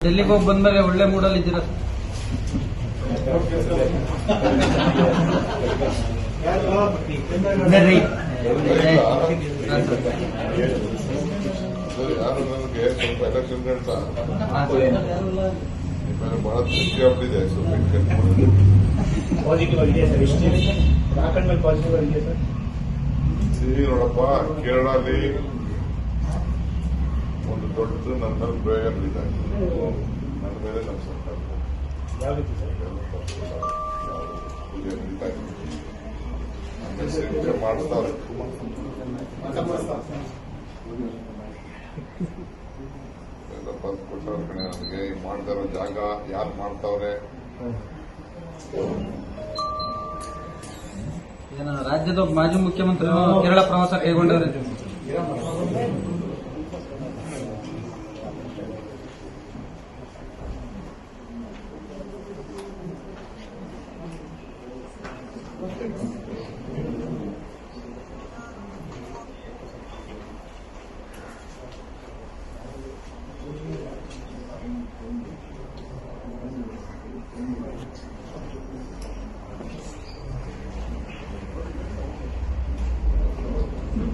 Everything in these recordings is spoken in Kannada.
ಡೆಲ್ಲಿಗೆ ಹೋಗಿ ಬಂದ್ಮೇಲೆ ಒಳ್ಳೆ ಮೂಡಲ್ಲಿ ಇದ್ದೀರಾ ಬಹಳ ತೃಪ್ತಿ ಆಗ್ತಿದೆ. ಪಾಸಿಟಿವ್ ಆಗಿದೆ ಸರ್. ಎಷ್ಟು ರಾಕಂಡ್ ಮೇಲೆ ಪಾಸಿಟಿವ್ ಆಗಿದೆ ಸರ್. ಸಿಹಿ ನೋಡಪ್ಪ, ಕೇರಳಲ್ಲಿ ಒಂದು ದೊಡ್ಡ ನನ್ನ ಮೇಲೆ ಪ್ರಯೋಗ ನಡೀತಾ ಇದೆ. ನನ್ನ ಮೇಲೆ ನಮ್ಮ ಸರ್ಕಾರ ಯಾವ ರೀತಿ ಸರ್? ಪೂಜೆ ನಡೀತಾ ಇದೆ. ಆಮೇಲೆ ಸೇವೆ ಮಾಡ್ತಾರೆ. ಎಲ್ಲ ಬಂದು ಕೊಟ್ಟವ್ರ ಕಡೆ ನನಗೆ ಮಾಡ್ತಾ ಇರೋ ಜಾಗ ಯಾರು ಮಾಡ್ತಾವ್ರೆ. ರಾಜ್ಯದ ಮಾಜಿ ಮುಖ್ಯಮಂತ್ರಿ ಕೇರಳ ಪ್ರವಾಸ ಕೈಗೊಂಡವ್ರೆ.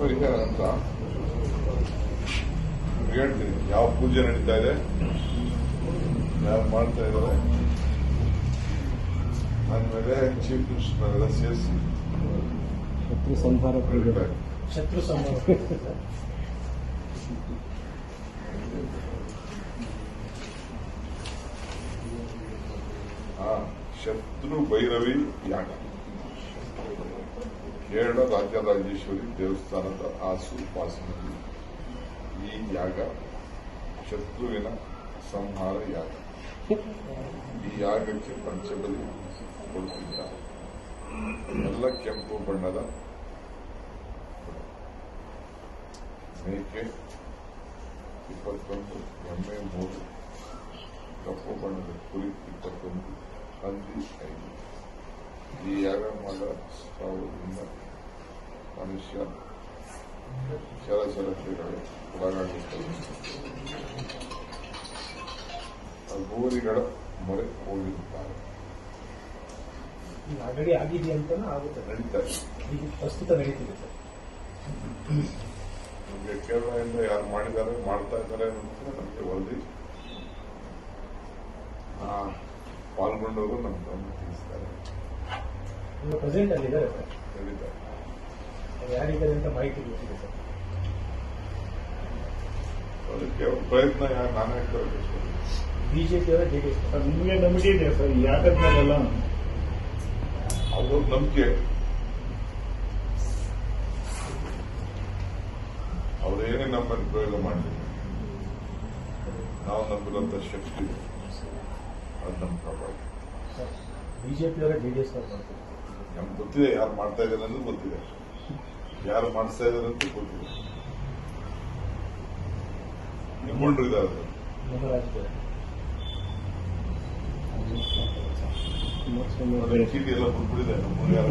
ಪರಿಹಾರ ಅಂತ ಹೇಳ್ತೀನಿ. ಯಾವ ಪೂಜೆ ನಡೀತಾ ಇದೆ, ಯಾರು ಮಾಡ್ತಾ ಇದ್ದಾರೆ, ನನ್ನ ಮೇಲೆ ಚೀಫ್ ಮಿನಿಸ್ಟರ್ನೆಲ್ಲ ಸೇರಿಸಿ ಶತ್ರು ಸಂಹಾರ ಶತ್ರು ಸಂಹಾರ ಶತ್ರು ಭೈರವಿ ಯಾಗ ಕೇರಳ ರಾಜರಾಜೇಶ್ವರಿ ದೇವಸ್ಥಾನದ ಆಸುಪಾಸಿನಲ್ಲಿ ಈ ಯಾಗ ಶತ್ರುವಿನ ಸಂಹಾರ ಯಾಗ. ಈ ಯಾಗಕ್ಕೆ ಪಂಚಬಲಿ ಕೊಡುತ್ತಿದ್ದಾರೆ. ಎಲ್ಲ ಕೆಂಪು ಬಣ್ಣದ ಮೇಕೆ 21, ಎಮ್ಮೆ 3, ಕಪ್ಪು ಬಣ್ಣದ ಕುರಿ 21, ಹಂದಿ 5. ಈ ಯಾಗ ಮಾಡೋದ್ರಿಂದ ಮನುಷ್ಯ ಚಲಚಲತೆಗಳು ಒಳಗಾಗುತ್ತದೆ. ಗೋರಿಗಳ ಮೊರೆ ಹೋಗಿರುತ್ತಾರೆ. ಆಲ್ರೆಡಿ ಆಗಿದೆ ಅಂತ ಆಗುತ್ತೆ, ನಡೀತಾರೆ. ಈಗ ಪ್ರಸ್ತುತ ನಡೀತಿದೆ ಸರ್. ನಮಗೆ ಕೇರಳದಿಂದ ಯಾರು ಮಾಡಿದ್ದಾರೆ, ಮಾಡ್ತಾ ಇದ್ದಾರೆ ಅಂತ ನಮಗೆ ವರದಿ ಪಾಲ್ಗೊಂಡವರು ನಮ್ಮ ಗಮನ ತಿಳಿಸ್ತಾರೆ. ಪ್ರೆಸೆಂಟ್ ಅಲ್ಲಿ ಇದ್ದಾರೆ ಸರ್. ನಡೀತಾರೆ. ಯಾರಿದ್ದಾರೆ ಅಂತ ಮಾಹಿತಿ ಗೊತ್ತಿದೆ ಸರ್. ಅದಕ್ಕೆ ಅವ್ರ ಪ್ರಯತ್ನ ನಾನೇ ಬಿಜೆಪಿ ಅವರ ಜೆಡಿಎಸ್ ನಿಮಗೆ ನಂಬಿಕೆ ಇದೆ ಸರ್ ಯಾಕಂತಾರಲ್ಲ ಅವ್ರ ನಂಬಿಕೆ. ಅವ್ರೇನೇ ನಮ್ಮನ್ನು ಪ್ರಯೋಗ ಮಾಡಲಿಲ್ಲ. ನಾವು ನಂಬಿರುವಂತ ಶಕ್ತಿ ಅದು ನಮ್ಗೆ ಕಾಪಾಡಿ. ಬಿಜೆಪಿ ಅವರ ಜೆಡಿಎಸ್ ನಮ್ಗೆ ಗೊತ್ತಿದೆ ಯಾರು ಮಾಡ್ತಾ ಇದ್ದಾರೆ ಅನ್ನೋದು ಗೊತ್ತಿದೆ, ಯಾರು ಮಾಡಿಸ್ತಾ ಇದ್ದಾರೆ ಅಂತ ಗೊತ್ತಿದೆ. ನಿಮ್ಮಂಡ್ರು ಇದ್ದಾರೆ ನಮ್ಮ ರಾಜ್ಯದಲ್ಲಿ ಚೀಟಿ ಎಲ್ಲ ಬಂದ್ಬಿಟ್ಟಿದೆ. ನಮ್ಮ ಯಾರು